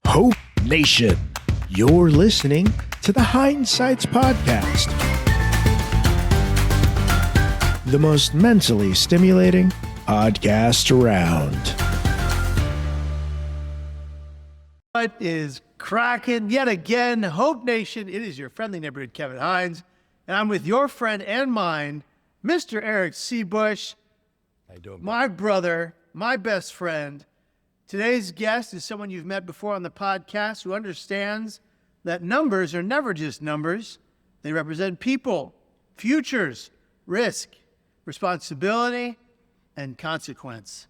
Hope Nation. You're listening to the Hines Podcast, the most mentally stimulating podcast around. What is cracking yet again, Hope Nation? It is your friendly neighborhood Kevin Hines, and I'm with your friend and mine, Mr. Erik Sebusch. How you doing, my brother, my best friend. Today's guest is someone you've met before on the podcast who understands that numbers are never just numbers. They represent people, futures, risk, responsibility, and consequence.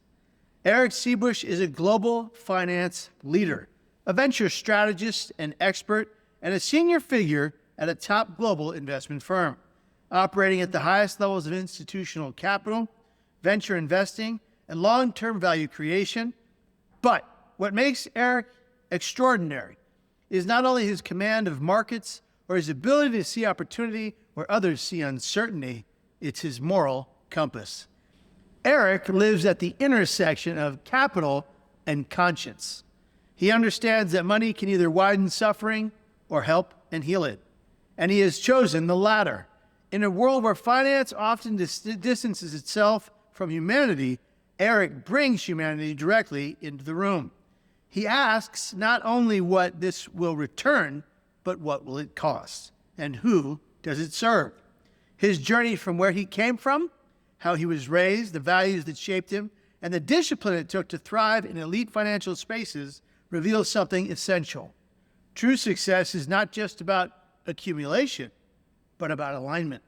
Erik Sebusch is a global finance leader, a venture strategist and expert, and a senior figure at a top global investment firm, operating at the highest levels of institutional capital, venture investing, and long-term value creation. But what makes Erik extraordinary is not only his command of markets or his ability to see opportunity where others see uncertainty, it's his moral compass. Erik lives at the intersection of capital and conscience. He understands that money can either widen suffering or help and heal it. And he has chosen the latter. In a world where finance often distances itself from humanity, Erik brings humanity directly into the room. He asks not only what this will return, but what will it cost? And who does it serve? His journey from where he came from, how he was raised, the values that shaped him, and the discipline it took to thrive in elite financial spaces reveals something essential. True success is not just about accumulation, but about alignment.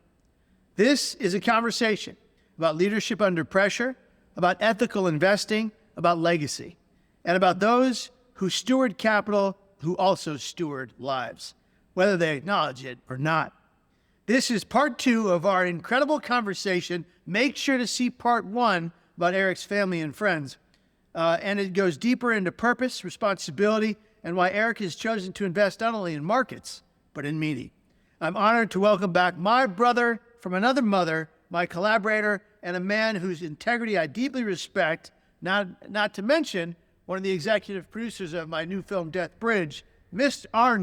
This is a conversation about leadership under pressure, about ethical investing, about legacy, and about those who steward capital, who also steward lives, whether they acknowledge it or not. This is part 2 of our incredible conversation. Make sure to see part 1 about Erik's family and friends. And it goes deeper into purpose, responsibility, and why Erik has chosen to invest not only in markets, but in media. I'm honored to welcome back my brother from another mother, my collaborator, and a man whose integrity I deeply respect, not to mention one of the executive producers of my new film, Death Bridge, Mr.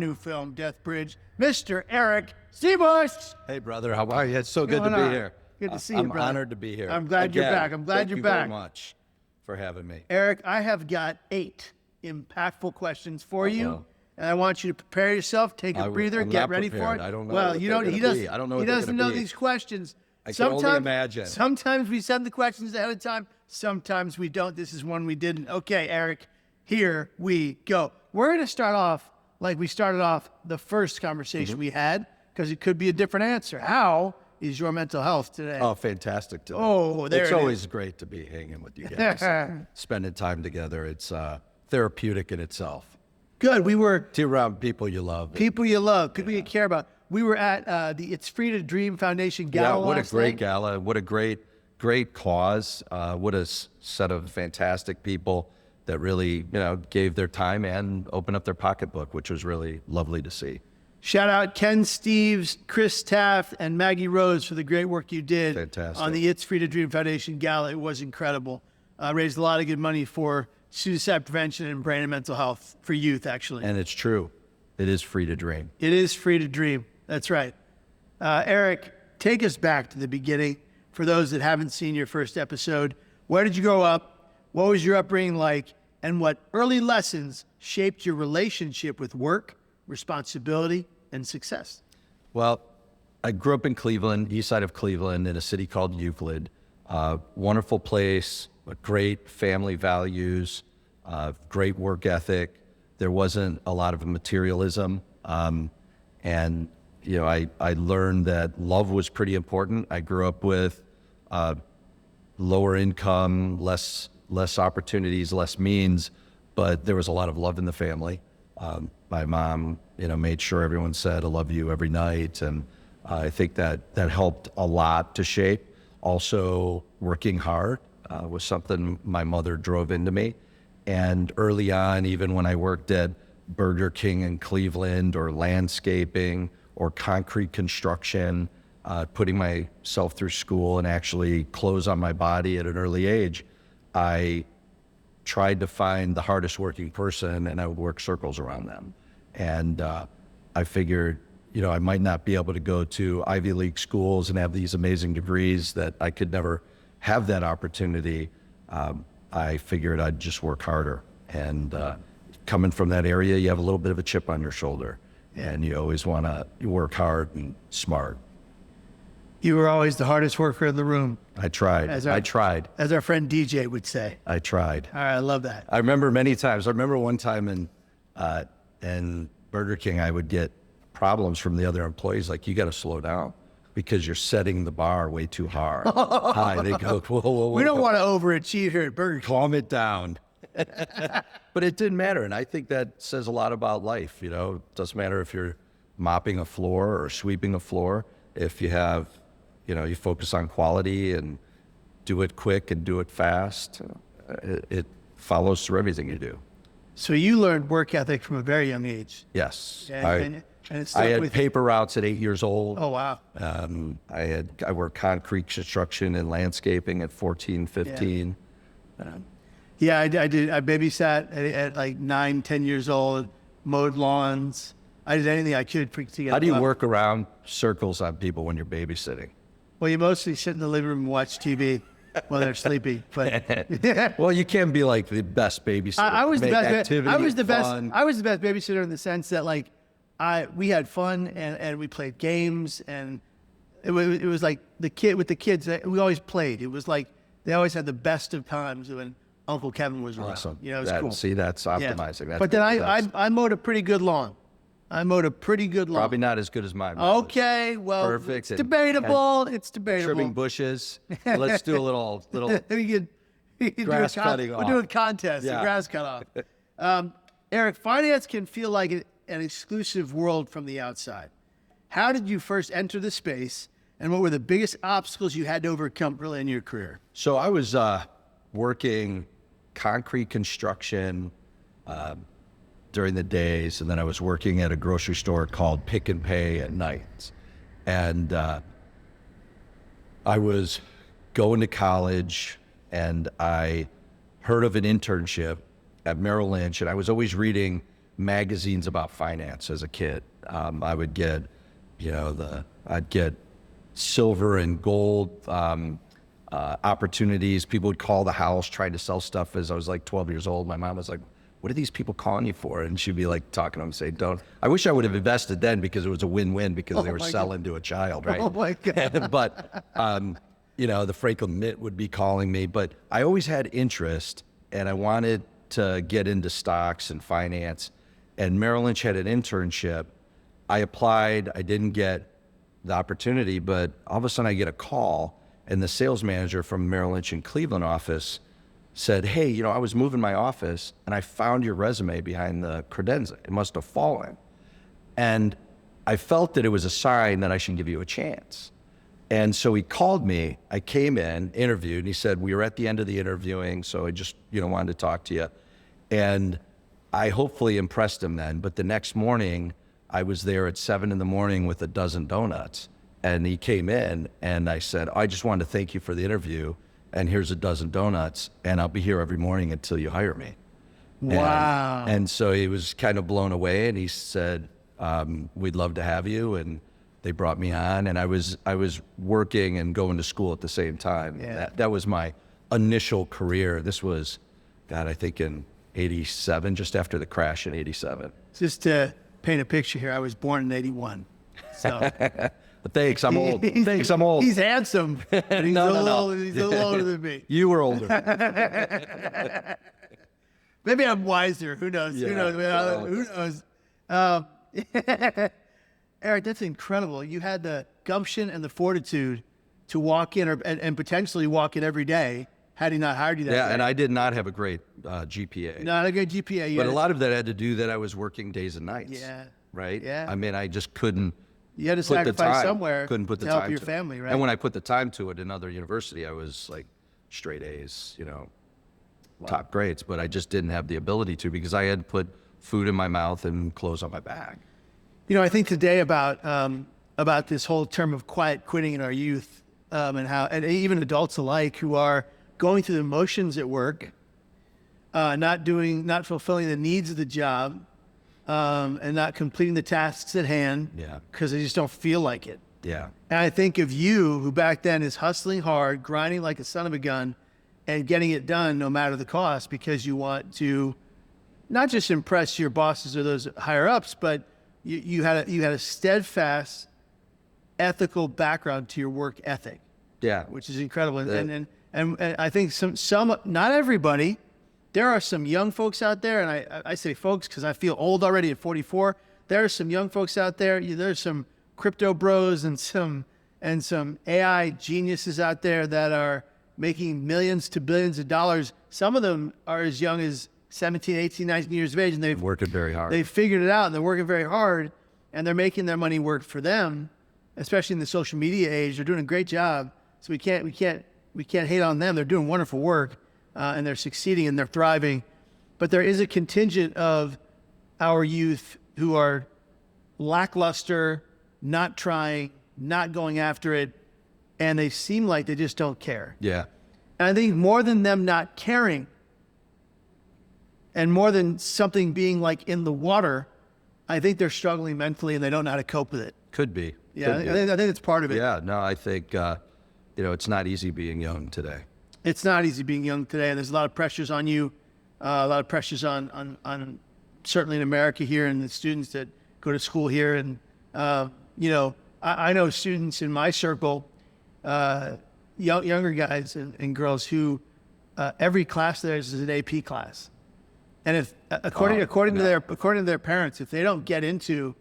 Erik Sebusch. Hey, brother, how are you? It's so good to be here. Good to see you, brother. I'm honored to be here. I'm glad you're back. I'm glad you're back. Thank you very much for having me. Erik, I have got 8 impactful questions for you. And I want you to prepare yourself, take a breather, get ready for it. I don't know. Well, he doesn't know these questions. I can only imagine. Sometimes we send the questions ahead of time. Sometimes we don't. This is one we didn't. Okay, Erik, here we go. We're going to start off like we started off the first conversation we had, because it could be a different answer. How is your mental health today? Oh, fantastic today. Oh, there it is. It's always great to be hanging with you guys, spending time together. It's therapeutic in itself. Good. We were to around people you love. People you love, people you care about. We were at the It's Free to Dream Foundation Gala. Yeah, what a great night. Gala. What a great cause. What a set of fantastic people that really, gave their time and opened up their pocketbook, which was really lovely to see. Shout out Ken Steves, Chris Taft, and Maggie Rose for the great work you did on the It's Free to Dream Foundation Gala. It was incredible. Raised a lot of good money for suicide prevention and brain and mental health for youth, actually. And it's true. It is free to dream. It is free to dream. That's right. Erik, take us back to the beginning. For those that haven't seen your first episode, where did you grow up? What was your upbringing like? And what early lessons shaped your relationship with work, responsibility, and success? Well, I grew up in Cleveland, east side of Cleveland, in a city called Euclid. Wonderful place, great family values, great work ethic. There wasn't a lot of materialism. And I learned that love was pretty important. I grew up with lower income, less opportunities, less means, but there was a lot of love in the family. My mom, made sure everyone said, "I love you" every night. And I think that helped a lot to shape. Also, working hard was something my mother drove into me. And early on, even when I worked at Burger King in Cleveland, or landscaping, or concrete construction, putting myself through school and actually clothes on my body at an early age, I tried to find the hardest working person, and I would work circles around them. And I figured, I might not be able to go to Ivy League schools and have these amazing degrees, that I could never have that opportunity. I figured I'd just work harder. And coming from that area, you have a little bit of a chip on your shoulder, and you always want to work hard and smart. You were always the hardest worker in the room. I tried. I tried. As our friend DJ would say. I tried. All right, I love that. I remember many times. I remember one time in Burger King, I would get problems from the other employees, like, you got to slow down because you're setting the bar way too hard. High. They go, whoa. We don't want to overachieve here at Burger King. Calm it down. But it didn't matter. And I think that says a lot about life. It doesn't matter if you're mopping a floor or sweeping a floor. If you have, you focus on quality and do it quick and do it fast, it follows through everything you do. So you learned work ethic from a very young age. Yes. And I had paper routes at 8 years old. Oh, wow. I worked concrete construction and landscaping at 14, 15. Yeah, I did. I babysat at like 9, 10 years old, mowed lawns. I did anything I could to get. How do you work around circles on people when you're babysitting? Well, you mostly sit in the living room and watch TV while they're sleepy. But well, you can't be like the best babysitter. I was the best. I was the best. Fun. I was the best babysitter in the sense that we had fun and we played games, and it was like the kids. We always played. It was like they always had the best of times when Uncle Kevin was around. Awesome. It was cool. See, that's optimizing. Yeah. But then I mowed a pretty good lawn. Probably not as good as mine. Okay, well, perfect. It's debatable. It's debatable. Trimming bushes. Let's do a little grass cutting off. We're doing contests. Yeah. The grass cut off. Erik, finance can feel like an exclusive world from the outside. How did you first enter the space, and what were the biggest obstacles you had to overcome really in your career? So I was working concrete construction during the days, and then I was working at a grocery store called Pick and Pay at nights. And I was going to college, and I heard of an internship at Merrill Lynch, and I was always reading magazines about finance as a kid. I would get, I'd get silver and gold opportunities. People would call the house trying to sell stuff as I was like 12 years old. My mom was like, what are these people calling you for? And she'd be like talking to them, saying, don't. I wish I would have invested then, because it was a win-win, because they were selling to a child, right? Oh my God. But, the Franklin Mint would be calling me, but I always had interest, and I wanted to get into stocks and finance. And Merrill Lynch had an internship. I applied, I didn't get the opportunity, but all of a sudden I get a call, and the sales manager from Merrill Lynch in Cleveland office said, hey, I was moving my office and I found your resume behind the credenza. It must have fallen. And I felt that it was a sign that I should give you a chance. And so he called me. I came in, interviewed, and he said, we were at the end of the interviewing, so I just, wanted to talk to you. And I hopefully impressed him then. But the next morning, I was there at 7 a.m. with a dozen donuts. And he came in, and I said, I just wanted to thank you for the interview, and here's a dozen donuts, and I'll be here every morning until you hire me. Wow. And so he was kind of blown away, and he said, we'd love to have you. And they brought me on, and I was working and going to school at the same time. Yeah. That was my initial career. This was, I think in 87, just after the crash in 87. Just to paint a picture here, I was born in 81. So. But thanks, I'm old. He's handsome, but he's a little older than me. You were older. Maybe I'm wiser. Who knows? Yeah. Who knows? Erik, that's incredible. You had the gumption and the fortitude to walk in and potentially walk in every day had he not hired you that day. And I did not have a great GPA. Not a good GPA. But a lot of that had to do that I was working days and nights. Yeah. Right? Yeah. I mean, I just couldn't. You had to sacrifice somewhere to help your family, right? And when I put the time to it in other university, I was like straight A's, top grades. But I just didn't have the ability to, because I had to put food in my mouth and clothes on my back. I think today about this whole term of quiet quitting in our youth, and even adults alike who are going through the motions at work, not fulfilling the needs of the job, and not completing the tasks at hand. Yeah. Because they just don't feel like it. Yeah. And I think of you, who back then is hustling hard, grinding like a son of a gun, and getting it done no matter the cost, because you want to not just impress your bosses or those higher ups, but you had a steadfast, ethical background to your work ethic. Yeah. Which is incredible. And I think some not everybody. There are some young folks out there, and I say folks because I feel old already at 44. There are some young folks out there. There's some crypto bros and some AI geniuses out there that are making millions to billions of dollars. Some of them are as young as 17, 18, 19 years of age, and they've working very hard. They've figured it out, and they're working very hard, and they're making their money work for them, especially in the social media age. They're doing a great job. So we can't hate on them. They're doing wonderful work, and they're succeeding and they're thriving. But there is a contingent of our youth who are lackluster, not trying, not going after it, and they seem like they just don't care. Yeah. And I think more than them not caring, and more than something being like in the water, I think they're struggling mentally and they don't know how to cope with it. Could be. Yeah, I think it's part of it. Yeah, no, I think, it's not easy being young today. It's not easy being young today, and there's a lot of pressures on you, a lot of pressures on certainly in America here, and the students that go to school here. And, I know students in my circle, younger guys and girls who every class there is an AP class. And if according to their parents, if they don't get into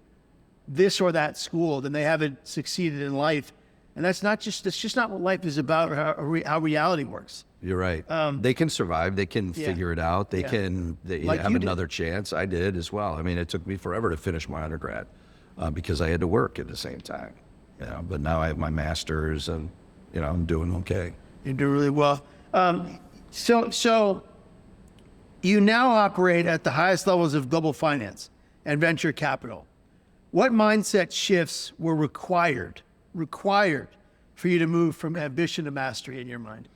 this or that school, then they haven't succeeded in life. And that's just not what life is about, or how reality works. You're right. They can survive. They can figure it out. They Like have you another chance. I did as well. I mean, it took me forever to finish my undergrad because I had to work at the same time. But now I have my master's, and I'm doing okay. You do really well. So you now operate at the highest levels of global finance and venture capital. What mindset shifts were required for you to move from ambition to mastery in your mind?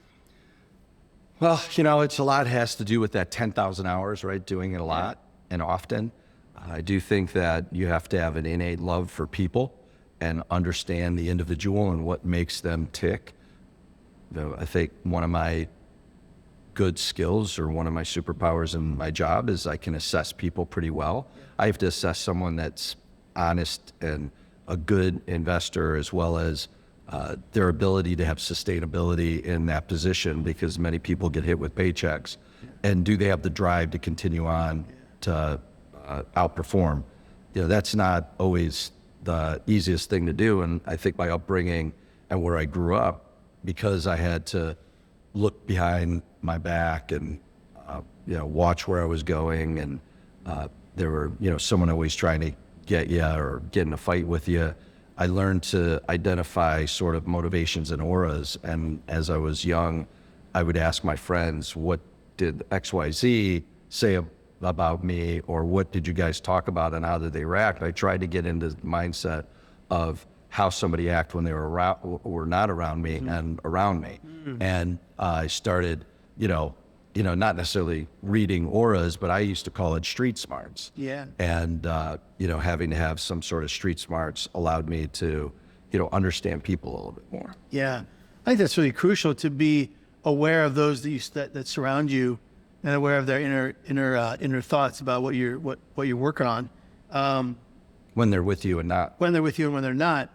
Well, it's a lot has to do with that 10,000 hours, right? Doing it a lot and often. I do think that you have to have an innate love for people and understand the individual and what makes them tick. I think one of my good skills, or one of my superpowers in my job, is I can assess people pretty well. I have to assess someone that's honest and a good investor, as well as their ability to have sustainability in that position, because many people get hit with paychecks. And do they have the drive to continue on to outperform? That's not always the easiest thing to do. And I think my upbringing and where I grew up, because I had to look behind my back and watch where I was going, and there were someone always trying to get you or get in a fight with you. I learned to identify sort of motivations and auras. And as I was young, I would ask my friends, what did XYZ say about me, or what did you guys talk about and how did they react? I tried to get into the mindset of how somebody act when they were around or not around me and around me. And I started, not necessarily reading auras, but I used to call it street smarts. Yeah. And, having to have some sort of street smarts allowed me to, understand people a little bit more. Yeah. I think that's really crucial, to be aware of those that surround you, and aware of their inner thoughts about what you're working on. When they're with you and not. When they're with you and when they're not.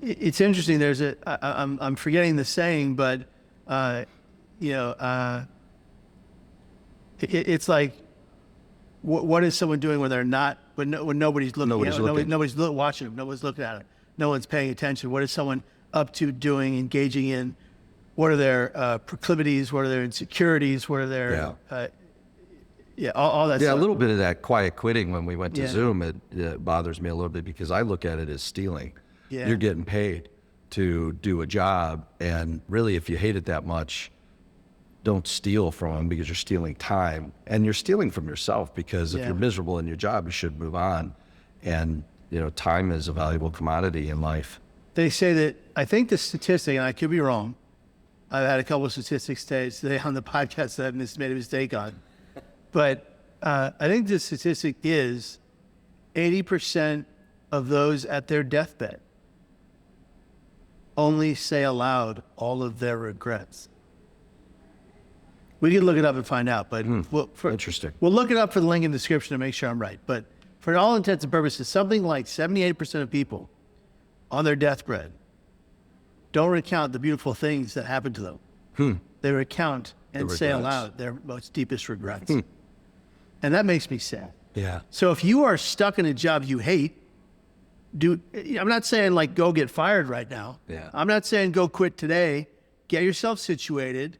It's interesting. I'm forgetting the saying, but it's like, what is someone doing when they're not, when nobody's looking? Nobody's watching them. Nobody's looking at them. No one's paying attention. What is someone up to, doing, engaging in? What are their proclivities? What are their insecurities? What are their all that stuff. Yeah, a little bit of that quiet quitting when we went to Zoom, it bothers me a little bit, because I look at it as stealing. Yeah. You're getting paid to do a job, and really, if you hate it that much, don't steal from them, because you're stealing time, and you're stealing from yourself, because if you're miserable in your job, you should move on. And time is a valuable commodity in life. They say that, I think the statistic, and I could be wrong, I've had a couple of statistics today on the podcast that I've made a mistake on. But I think the statistic is 80% of those at their deathbed only say aloud all of their regrets. We can look it up and find out, but Interesting. We'll look it up for the link in the description to make sure I'm right. But for all intents and purposes, something like 78% of people on their deathbed don't recount the beautiful things that happened to them. They recount and say aloud their most deepest regrets. And that makes me sad. Yeah. So if you are stuck in a job you hate, I'm not saying like go get fired right now. Yeah. I'm not saying go quit today. Get yourself situated,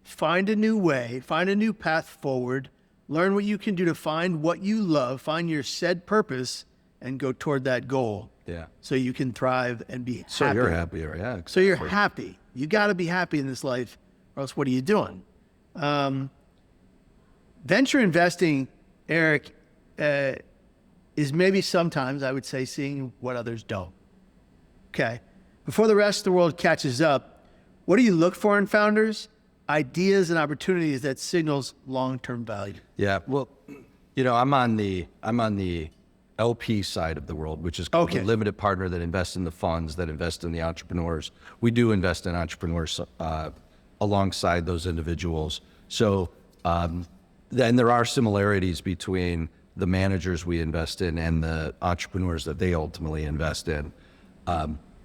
find a new way, find a new path forward, learn what you can do to find what you love, find your said purpose, and go toward that goal. Yeah. So you can thrive and be happy. So you're happier, yeah. Exactly. So you're happy. You got to be happy in this life, or else what are you doing? Venture investing, Erik, is maybe sometimes, I would say, seeing what others don't. Okay. Before the rest of the world catches up, what do you look for in founders? Ideas and opportunities that signals long-term value. Yeah. Well, I'm on the LP side of the world, which is called the limited partner that invests in the funds, that invest in the entrepreneurs. We do invest in entrepreneurs alongside those individuals. So then there are similarities between the managers we invest in and the entrepreneurs that they ultimately invest in.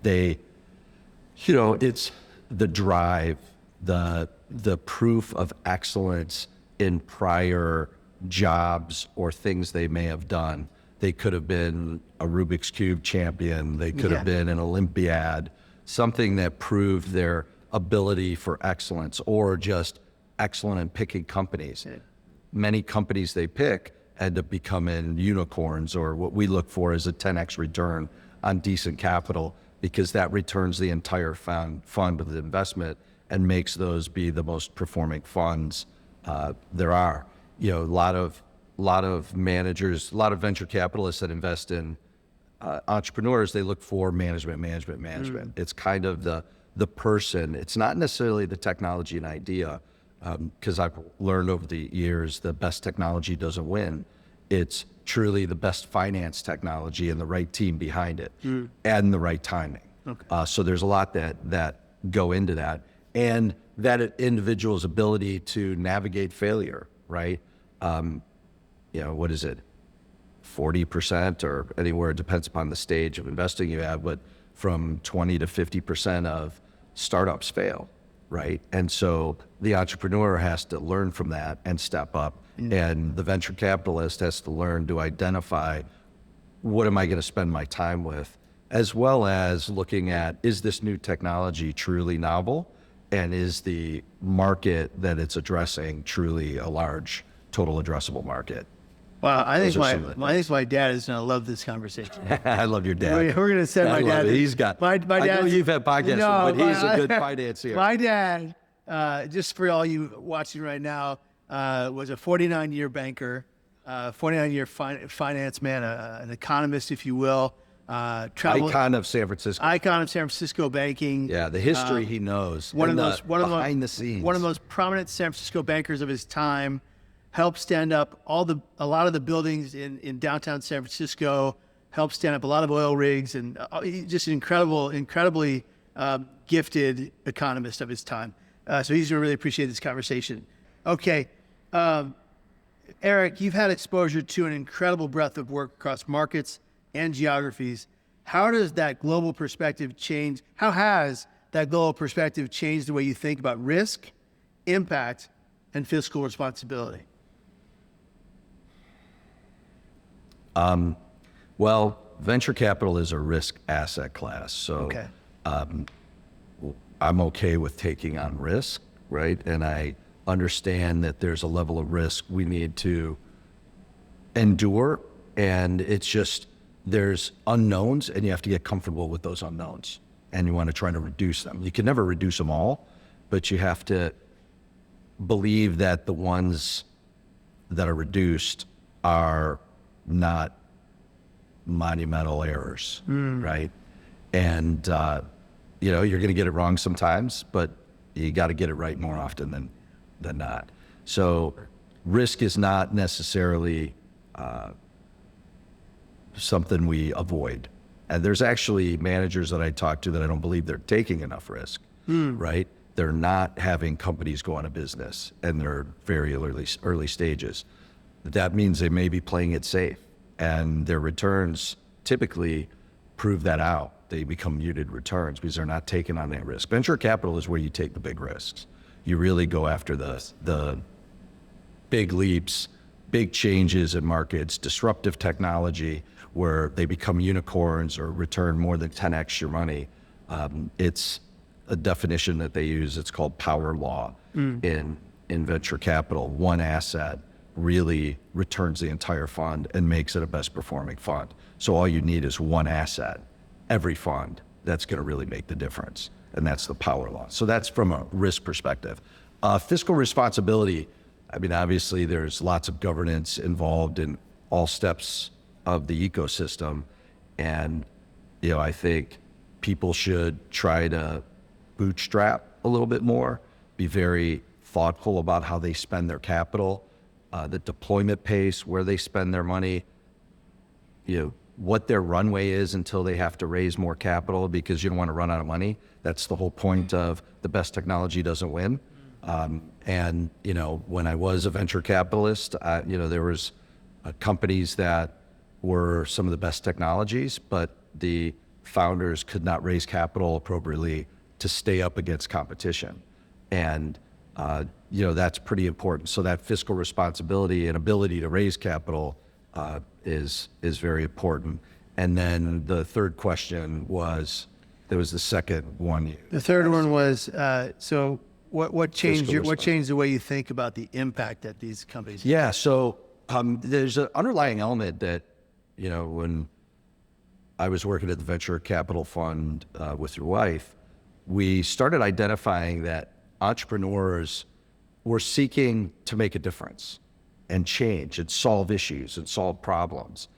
It's the drive, the proof of excellence in prior jobs or things they may have done. They could have been a Rubik's Cube champion. They could have been an Olympiad, something that proved their ability for excellence, or just excellent in picking companies. Yeah. Many companies they pick end up becoming unicorns, or what we look for is a 10x return on decent capital, because that returns the entire fund of the investment and makes those be the most performing funds there are. A lot of managers, a lot of venture capitalists that invest in entrepreneurs, they look for management. It's kind of the person. It's not necessarily the technology and idea, because I've learned over the years the best technology doesn't win. It's truly the best finance technology and the right team behind it and the right timing. Okay. So there's a lot that go into that, and that individual's ability to navigate failure, right? What is it? 40% or anywhere, it depends upon the stage of investing you have, but from 20 to 50% of startups fail, right? And so the entrepreneur has to learn from that and step up. And the venture capitalist has to learn to identify, what am I going to spend my time with, as well as looking at, is this new technology truly novel? And is the market that it's addressing truly a large total addressable market? Wow, I think my dad is going to love this conversation. I love your dad. We're going to send my dad. He's got. My dad. I know you've had podcasts, but he's a good financier. My dad, just for all you watching right now, was a 49-year banker, 49-year finance man, an economist, if you will. Icon of San Francisco. Icon of San Francisco banking. Yeah, the history he knows. Behind the scenes. One of the most prominent San Francisco bankers of his time. Helped stand up a lot of the buildings in downtown San Francisco. Helped stand up a lot of oil rigs, and just an incredibly gifted economist of his time. So he's going to really appreciate this conversation. Okay, Erik, you've had exposure to an incredible breadth of work across markets and geographies. How does that global perspective change? How has that global perspective changed the way you think about risk, impact, and fiscal responsibility? Well, venture capital is a risk asset class. So I'm okay with taking on risk, right? And I understand that there's a level of risk we need to endure. And it's just, there's unknowns, and you have to get comfortable with those unknowns. And you want to try to reduce them. You can never reduce them all, but you have to believe that the ones that are reduced are not monumental errors, right? And, you're going to get it wrong sometimes, but You got to get it right more often than not. So risk is not necessarily something we avoid. And there's actually managers that I talk to that I don't believe they're taking enough risk, right? They're not having companies go out of business, and they're very early stages. That means they may be playing it safe, and their returns typically prove that out. They become muted returns because they're not taking on that risk. Venture capital is where you take the big risks. You really go after the big leaps, big changes in markets, disruptive technology, where they become unicorns or return more than 10x your money. It's a definition that they use. It's called power law in venture capital. One asset really returns the entire fund and makes it a best performing fund. So all you need is one asset, every fund, that's going to really make the difference. And that's the power law. So that's from a risk perspective. Fiscal responsibility, I mean, obviously there's lots of governance involved in all steps of the ecosystem. And, I think people should try to bootstrap a little bit more, be very thoughtful about how they spend their capital, the deployment pace, where they spend their money, what their runway is until they have to raise more capital, because you don't want to run out of money. That's the whole point of the best technology doesn't win. And when I was a venture capitalist, there was companies that were some of the best technologies, but the founders could not raise capital appropriately to stay up against competition. And, that's pretty important. So that fiscal responsibility and ability to raise capital is very important. And then the third question was, there was the second one. The third one was, so what changed Fiscal what changed the way you think about the impact that these companies have? Yeah, so there's an underlying element that, when I was working at the venture capital fund with your wife, we started identifying that entrepreneurs were seeking to make a difference and change and solve issues and solve problems.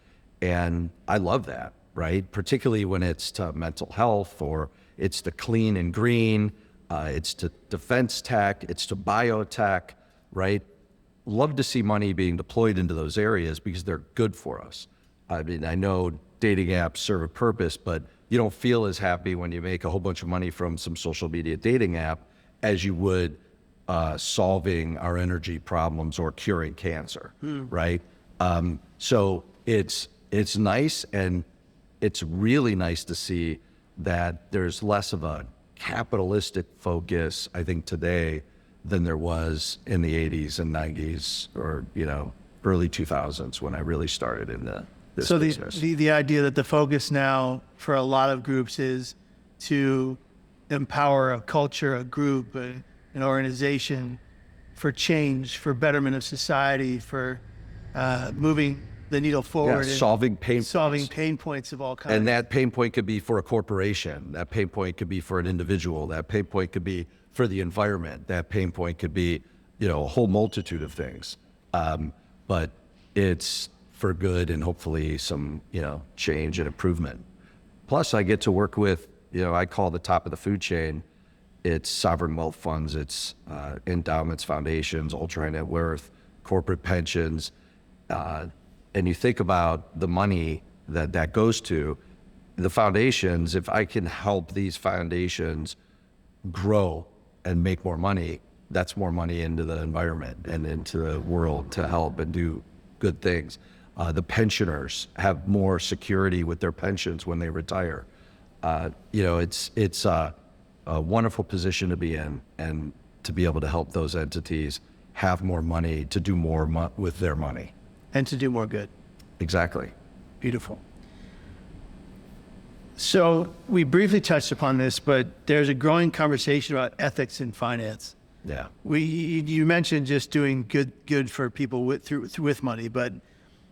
And I love that, right? Particularly when it's to mental health, or it's to clean and green, it's to defense tech, it's to biotech, right? Love to see money being deployed into those areas because they're good for us. I mean, I know dating apps serve a purpose, but you don't feel as happy when you make a whole bunch of money from some social media dating app as you would solving our energy problems or curing cancer, right? So it's nice, and it's really nice to see that there's less of a capitalistic focus, I think, today than there was in the 80s and 90s, or early 2000s when I really started in this business. The idea that the focus now for a lot of groups is to empower a culture, a group, an organization for change, for betterment of society, for moving the needle forward, solving pain points of all kinds. And that pain point could be for a corporation. That pain point could be for an individual. That pain point could be for the environment. That pain point could be, a whole multitude of things. But it's for good and hopefully some, change and improvement. Plus, I get to work with, I call the top of the food chain. It's sovereign wealth funds, it's endowments, foundations, ultra high net worth, corporate pensions. And you think about the money that goes to the foundations. If I can help these foundations grow and make more money, that's more money into the environment and into the world to help and do good things. The pensioners have more security with their pensions when they retire. It's a wonderful position to be in, and to be able to help those entities have more money to do more with their money. And to do more good. Exactly. Beautiful. So we briefly touched upon this, but there's a growing conversation about ethics in finance. Yeah. You mentioned just doing good for people with money, but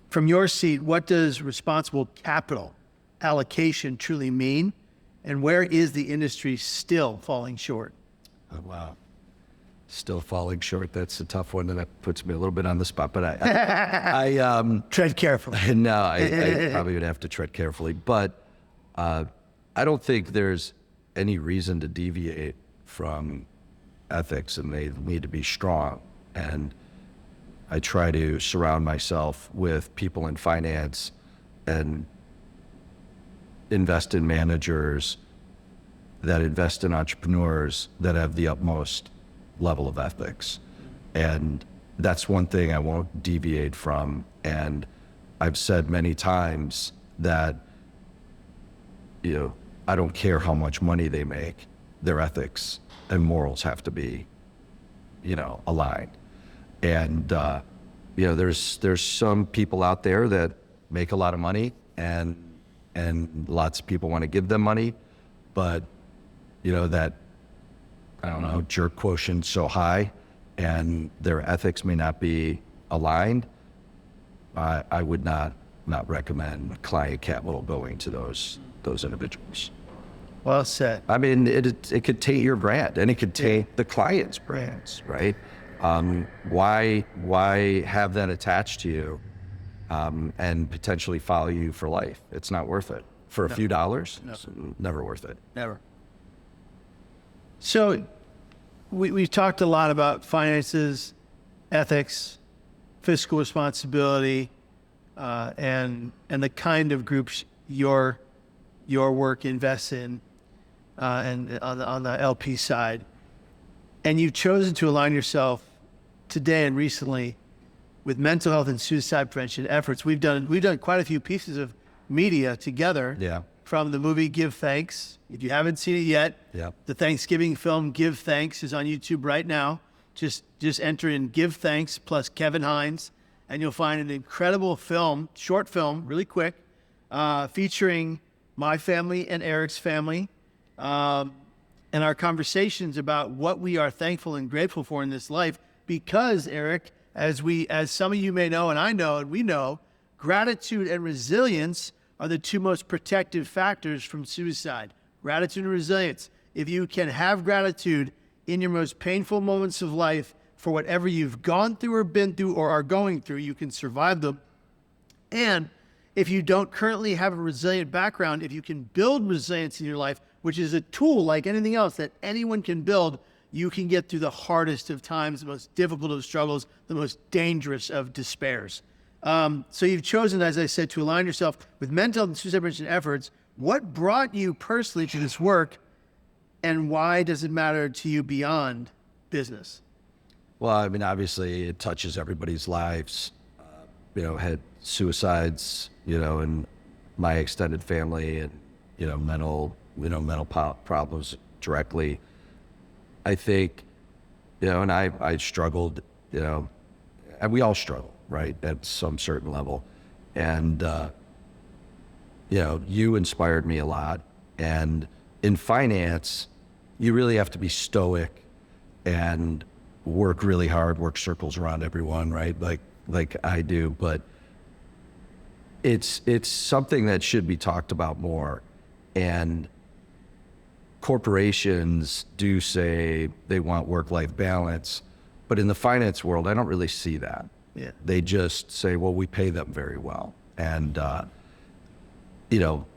from your seat, what does responsible capital allocation truly mean, and where is the industry still falling short? Oh, wow. Still falling short. That's a tough one, and that puts me a little bit on the spot, but I tread carefully. No, I probably would have to tread carefully, but I don't think there's any reason to deviate from ethics and they need to be strong. And I try to surround myself with people in finance and invest in managers that invest in entrepreneurs that have the utmost level of ethics. And that's one thing I won't deviate from. And I've said many times that, I don't care how much money they make, their ethics and morals have to be, aligned. And, there's some people out there that make a lot of money and lots of people want to give them money, but, that, I don't know, jerk quotient so high and their ethics may not be aligned. I would not recommend client capital going to those individuals. Well said. I mean, it could taint your brand and it could taint the client's brands, right? Why have that attached to you and potentially follow you for life? It's not worth it. For a few dollars, it's never worth it. Never. So we've talked a lot about finances, ethics, fiscal responsibility, and the kind of groups your work invests in, and on the LP side. And you've chosen to align yourself today and recently with mental health and suicide prevention efforts. We've done quite a few pieces of media together. Yeah. From the movie Give Thanks. If you haven't seen it yet, the Thanksgiving film Give Thanks is on YouTube right now. Just enter in Give Thanks plus Kevin Hines, and you'll find an incredible film, short film, really quick, featuring my family and Erik's family, and our conversations about what we are thankful and grateful for in this life. Because, Erik, as some of you may know, and I know, and we know, gratitude and resilience are the two most protective factors from suicide. Gratitude and resilience. If you can have gratitude in your most painful moments of life for whatever you've gone through or been through or are going through, you can survive them. And if you don't currently have a resilient background, if you can build resilience in your life, which is a tool like anything else that anyone can build, you can get through the hardest of times, the most difficult of struggles, the most dangerous of despairs. So you've chosen, as I said, to align yourself with mental health and suicide prevention efforts. What brought you personally to this work, and why does it matter to you beyond business? Well, I mean, obviously it touches everybody's lives. Had suicides, in my extended family, and, mental problems directly. I think, and I struggled, and we all struggle, right, at some certain level. And, you inspired me a lot. And in finance, you really have to be stoic and work really hard, work circles around everyone, right? Like I do, but it's something that should be talked about more. And corporations do say they want work-life balance, but in the finance world, I don't really see that. Yeah. They just say, well, we pay them very well. And,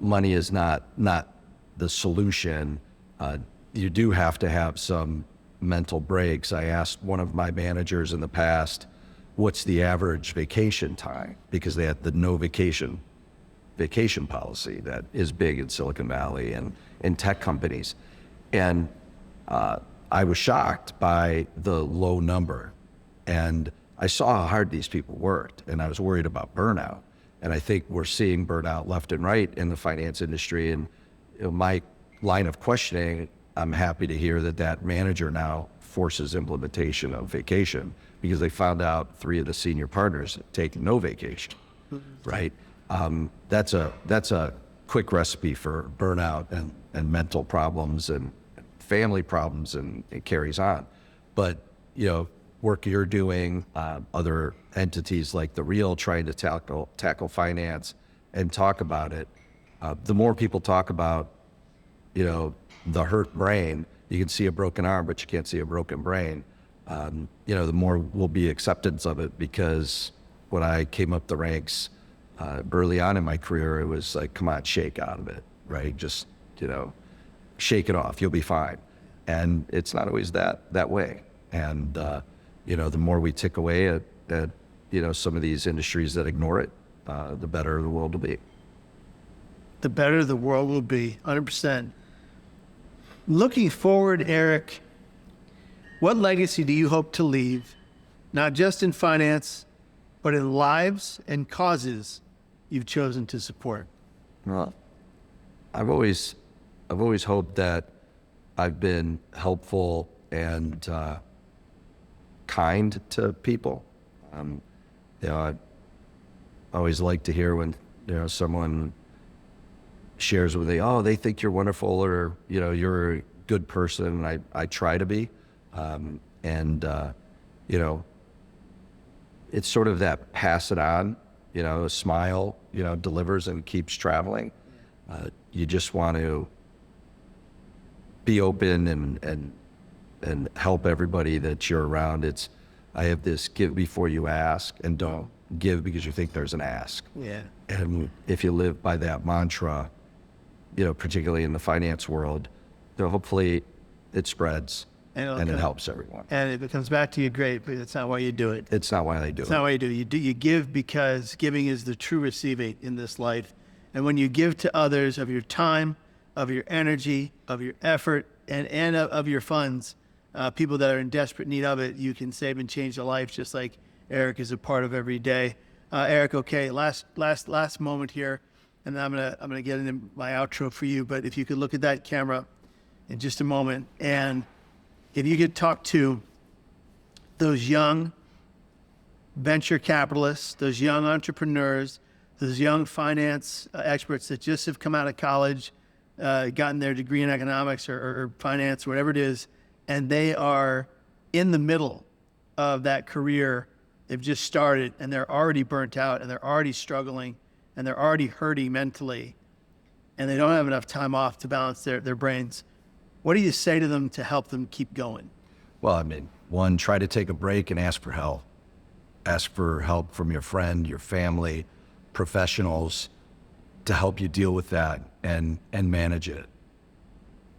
money is not the solution. You do have to have some mental breaks. I asked one of my managers in the past, what's the average vacation time? Because they had the no vacation policy that is big in Silicon Valley and in tech companies. And I was shocked by the low number. And I saw how hard these people worked, and I was worried about burnout. And I think we're seeing burnout left and right in the finance industry. And my line of questioning, I'm happy to hear that manager now forces implementation of vacation, because they found out 3 of the senior partners had taken no vacation, right? That's a quick recipe for burnout and mental problems and family problems, and it carries on. But, work you're doing, other entities like The Real trying to tackle finance and talk about it. The more people talk about, the hurt brain, you can see a broken arm, but you can't see a broken brain. The more will be acceptance of it, because when I came up the ranks early on in my career, it was like, come on, shake out of it, right? Just, shake it off, you'll be fine. And it's not always that way. And, the more we tick away at some of these industries that ignore it, the better the world will be. The better the world will be, 100%. Looking forward, Erik, what legacy do you hope to leave, not just in finance, but in lives and causes you've chosen to support? Well, I've always hoped that I've been helpful and kind to people. I always like to hear when someone shares with me, oh, they think you're wonderful, or you're a good person. And I try to be, it's sort of that pass it on. A smile delivers and keeps traveling. You just want to be open and help everybody that you're around. I have this give before you ask, and don't give because you think there's an ask. Yeah. And if you live by that mantra, particularly in the finance world, hopefully it spreads and it helps everyone. And if it comes back to you, great, but that's not why you do it. It's not why they do it. It's not why you do it. You give because giving is the true receiving in this life. And when you give to others of your time, of your energy, of your effort, and of your funds, people that are in desperate need of it, you can save and change their life, just like Erik is a part of every day. Erik, okay, last moment here, and then I'm gonna get into my outro for you. But if you could look at that camera in just a moment, and if you could talk to those young venture capitalists, those young entrepreneurs, those young finance experts that just have come out of college, gotten their degree in economics or finance, whatever it is, and they are in the middle of that career. They've just started and they're already burnt out and they're already struggling and they're already hurting mentally and they don't have enough time off to balance their brains. What do you say to them to help them keep going? Well, one, try to take a break and ask for help. Ask for help from your friend, your family, professionals to help you deal with that and manage it.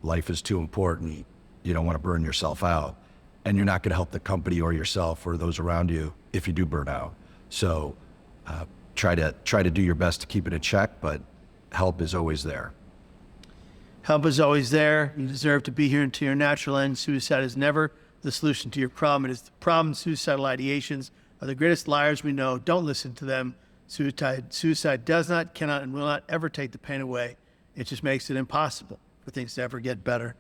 Life is too important. You don't want to burn yourself out. And you're not going to help the company or yourself or those around you if you do burn out. So try to do your best to keep it in check, but help is always there. Help is always there. You deserve to be here until your natural end. Suicide is never the solution to your problem. It is the problem. Suicidal ideations are the greatest liars we know. Don't listen to them. Suicide does not, cannot, and will not ever take the pain away. It just makes it impossible for things to ever get better.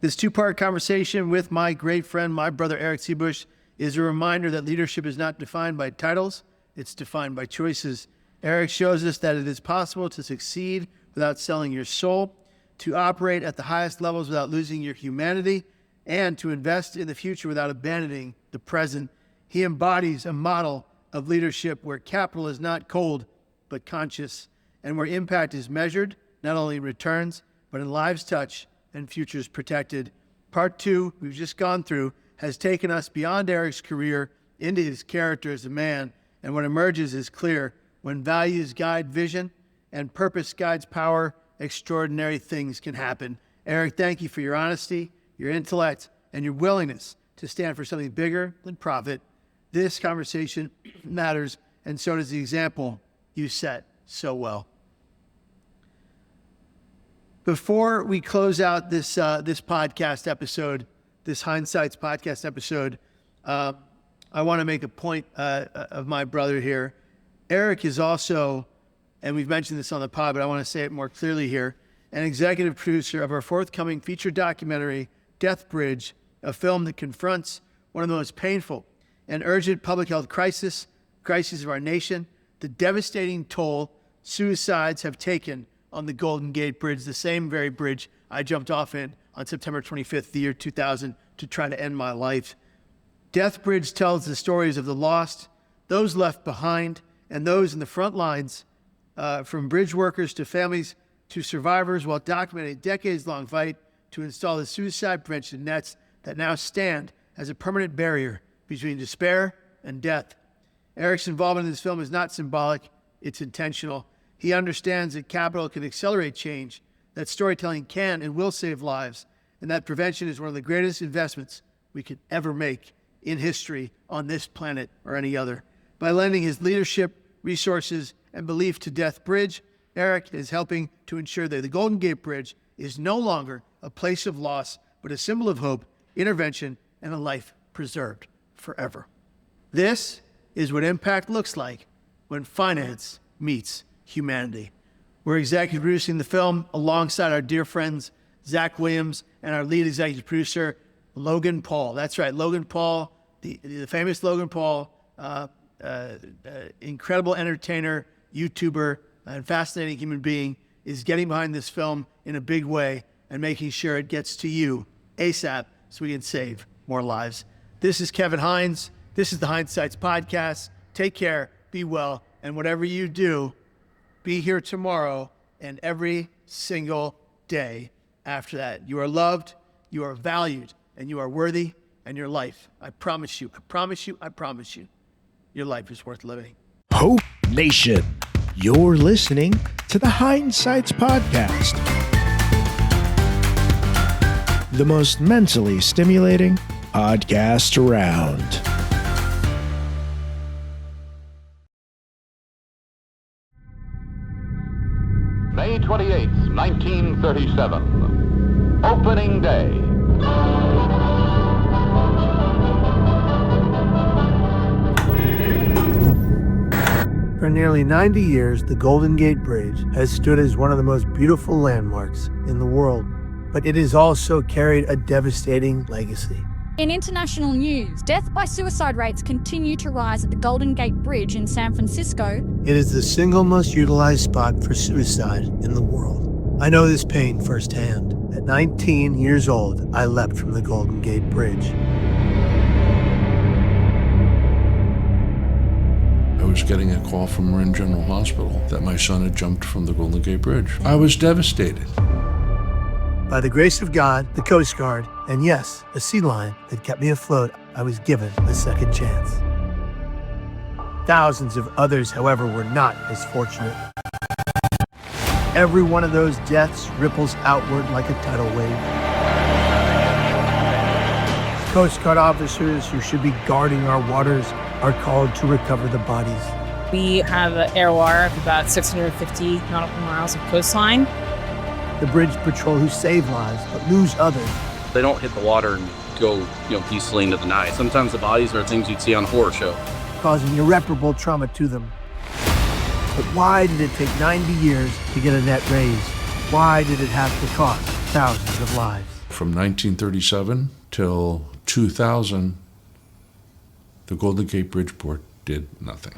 This two-part conversation with my great friend, my brother Erik Sebusch, is a reminder that leadership is not defined by titles, it's defined by choices. Erik shows us that it is possible to succeed without selling your soul, to operate at the highest levels without losing your humanity, and to invest in the future without abandoning the present. He embodies a model of leadership where capital is not cold, but conscious, and where impact is measured, not only in returns, but in lives touched and futures protected. Part 2, we've just gone through, has taken us beyond Erik's career into his character as a man, and what emerges is clear. When values guide vision and purpose guides power, extraordinary things can happen. Erik, thank you for your honesty, your intellect, and your willingness to stand for something bigger than profit. This conversation matters, and so does the example you set so well. Before we close out this podcast episode, this Hindsight's podcast episode, I want to make a point of my brother here. Erik is also, and we've mentioned this on the pod, but I want to say it more clearly here, an executive producer of our forthcoming feature documentary, Death Bridge, a film that confronts one of the most painful and urgent public health crises of our nation, the devastating toll suicides have taken on the Golden Gate Bridge, the same very bridge I jumped off in on September 25th, the year 2000, to try to end my life. Death Bridge tells the stories of the lost, those left behind, and those in the front lines, from bridge workers to families to survivors, while documenting a decades-long fight to install the suicide prevention nets that now stand as a permanent barrier between despair and death. Erik's involvement in this film is not symbolic, it's intentional. He understands that capital can accelerate change, that storytelling can and will save lives, and that prevention is one of the greatest investments we could ever make in history on this planet or any other. By lending his leadership, resources, and belief to Death Bridge, Erik is helping to ensure that the Golden Gate Bridge is no longer a place of loss, but a symbol of hope, intervention, and a life preserved forever. This is what impact looks like when finance meets humanity. We're executive producing the film alongside our dear friends, Zach Williams, and our lead executive producer, Logan Paul. That's right, Logan Paul, the famous Logan Paul, incredible entertainer, YouTuber, and fascinating human being, is getting behind this film in a big way and making sure it gets to you ASAP so we can save more lives. This is Kevin Hines. This is the Hindsight's podcast. Take care, be well, and whatever you do, be here tomorrow and every single day after that. You are loved, you are valued, and you are worthy, and your life, I promise you, your life is worth living. Hope Nation, you're listening to the Hindsight's podcast. The most mentally stimulating podcast around. May 28th, 1937. Opening day. For nearly 90 years, the Golden Gate Bridge has stood as one of the most beautiful landmarks in the world, but it has also carried a devastating legacy. In international news, death by suicide rates continue to rise at the Golden Gate Bridge in San Francisco. It is the single most utilized spot for suicide in the world. I know this pain firsthand. At 19 years old, I leapt from the Golden Gate Bridge. I was getting a call from Marin General Hospital that my son had jumped from the Golden Gate Bridge. I was devastated. By the grace of God, the Coast Guard, and yes, a sea lion that kept me afloat, I was given a second chance. Thousands of others, however, were not as fortunate. Every one of those deaths ripples outward like a tidal wave. Coast Guard officers who should be guarding our waters are called to recover the bodies. We have an airwire of about 650 nautical miles of coastline. The bridge patrol who save lives but lose others. They don't hit the water and go, peacefully into the night. Sometimes the bodies are things you'd see on a horror show, causing irreparable trauma to them. But why did it take 90 years to get a net raised? Why did it have to cost thousands of lives? From 1937 till 2000, the Golden Gate Bridgeport did nothing.